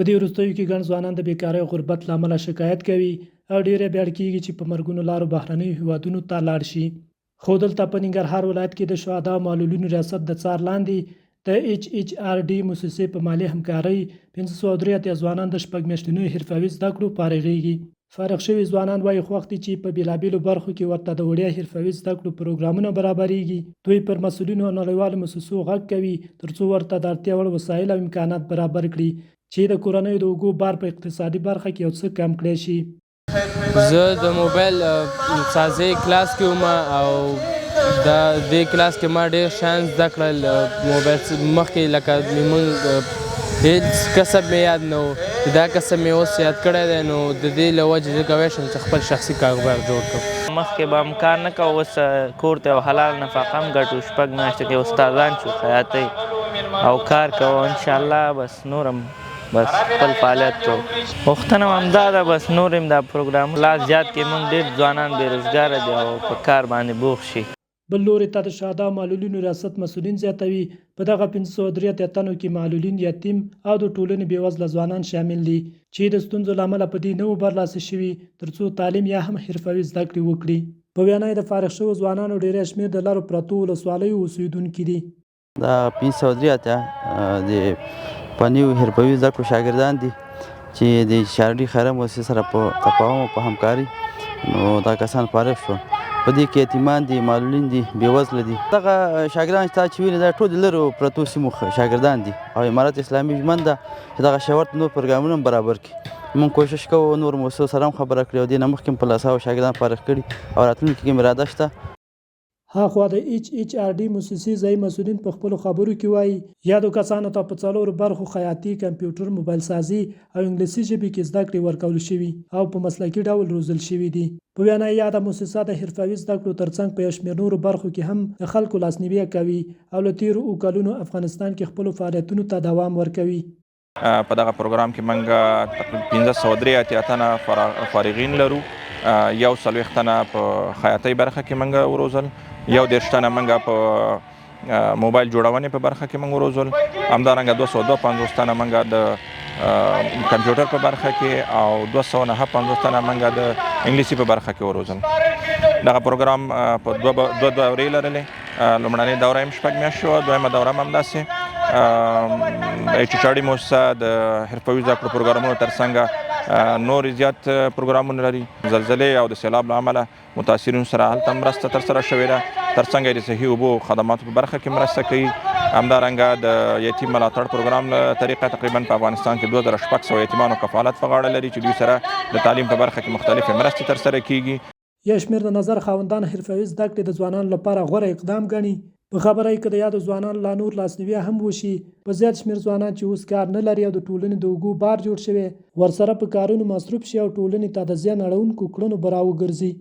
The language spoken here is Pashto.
په دې وروستیو کې ګڼ ځوانان د بیکارۍ او غربت له امله شکایت کوي او ډېر یې بیړ کېږي چې په مرګونو لارو بهرنیو هیوادونو ته لاړ شي. خو دلته په ننګرهار ولایت کې د شهدا او معلولینو ریاست د څار لاندې د HHRD موسسې په مالي همکارۍ 583 ځوانان د شپږ میاشتنیو حرفوي زده کړو فارغېږي. فارغ شوي ځوانان وایي خوښ دي چې په بېلابېلو برخو کې ورته د وړیا حرفوي زده کړو پروګرامونه برابرېږي. دوی پر مسؤلینو او نړیوالو موسسو غږ کوي ترڅو ورته د اړتیا وړ وسایل او امکانات برابر کړي چې د کورنیو د اوږو بار په اقتصادي برخه کې یو څه کم کړی شي. زه د موبایل سازۍ کلاس کې وم او د دې کلاس کې ما ډېر شیان زده کړل. موبایل مخکې لکه موږ هېڅ کسب مې یاد نه و، دا کسب مې اوس یاد کړی دی، نو د دې له وجې زه کولی شم چې خپل شخصي کاروبار جوړ کړم. مخکې به هم کار نه کوو، اوس کور ته یو حلال نفقه هم ګټو. شپږ میاشتې کې استادان شو خیاطۍ او کار کوو انشاءالله. بس نور هم بس خپل فعالیت کوو. غوښتنه مې همدا ده بس نور هم دا پروګرام لا زیات کړي. موږ ډېر ځوانان بېروزګاره دي او په کار باندې بوخت شي. بل لوري ته د شهدا او معلولینو ریاست مسؤلین زیاتوي په دغه 583 تنو کې معلولین، یتیم او د ټولنې بېوزله ځوانان شامل دي چې د ستونزو له امله په دې نه وو برلاسي شوي ترڅو تعلیم یا هم حرفوي زده کړې وکړي. په وینا د فارغ شوو ځوانانو ډېری شمېر د لرو پرتو ولسوالیو اوسېدونکي دي. دا 583 د فني حرفوي زده کړو شاګردان دي چې د HRD خیریه موسسې سره په تفاهم او په همکاري نو دا کسان فارغ شول. په دې کې یتیمان دي، معلولین دي، بېوزله دي. دغه شاګردان چې تا چې ویلي دا ټول د لرو پرتو سیمو شاګردان دي او امارت اسلامي ژمن ده چې دغه شی ورته نور پروګرامونه هم برابر کړي. موږ کوشش کوو نور موسسو سره هم خبره کړې او دې نه مخکې هم په لسهاوو شاګردان فارغ کړي او راتلونکي کې هم اراده شته. هاخوا د HHRD موسسې ځایي مسؤلین په خپلو خبرو کې وایي یادو کسانو ته په څلورو برخو خیاطي، کمپیوټر، موبایل سازي او انګلیسي ژبې کې زده کړې ورکول شوي او په مسلکي ډول روزل شوي دي. په وینا یاده موسسه د حرفوي زده کړو ترڅنګ په یو شمېر نورو برخو کې هم د خلکو لاسنیوی کوي او له تېرو اوو کلونو افغانستان کې خپلو فعالیتونو ته دوام ورکوي. په دغه پروګرام کې موږ تقریبا 583 تنه فارغین لرو. 41 تنه په خیاطۍ برخه کې موږ وروزل، 11 تنه موږ په موبایل جوړونې په برخه کې موږ وروزل، همدارنګه 252 تنه موږ د کمپیوټر په برخه کې او 259 تنه موږ د انګلیسي په برخه کې وروزل. دغه پروګرام په دوه دورې لرلې. لومړنۍ دوره یې 6 میاشتې وه، دویمه دوره هم همداسې. HHRD موسسه د حرفوي زده کړو پروګرامونو ترڅنګ نور زیات پروګرامونه لري. زلزلې او د سیلاب له امله متاثرینو سره هلته مرسته ترسره شوې ده. ترڅنګ یې د صحي اوبو خدماتو په برخه کې مرسته کوي. همدارنګه د یتیم ملاتړ پروګرام له طریقه تقریبا په افغانستان کې 2600 یتیمانو کفالت په غاړه لري چې دوی سره د تعلیم په برخه کې مختلفې مرستې ترسره کیږي. یو شمېر د نظر خاوندان حرفوي زده کړې د ځوانانو لپاره غوره اقدام ګڼي. په خبره یې که د یادو ځوانانو لا نور لاسنیوی هم وشي، په زیات شمېر ځوانان چې اوس کار نه لري او د ټولنې د اوږو بار جوړ شوی ورسره په کارونو مصروف شي او ټولنې ته د زیان اړونکو کړنو به راوګرځي.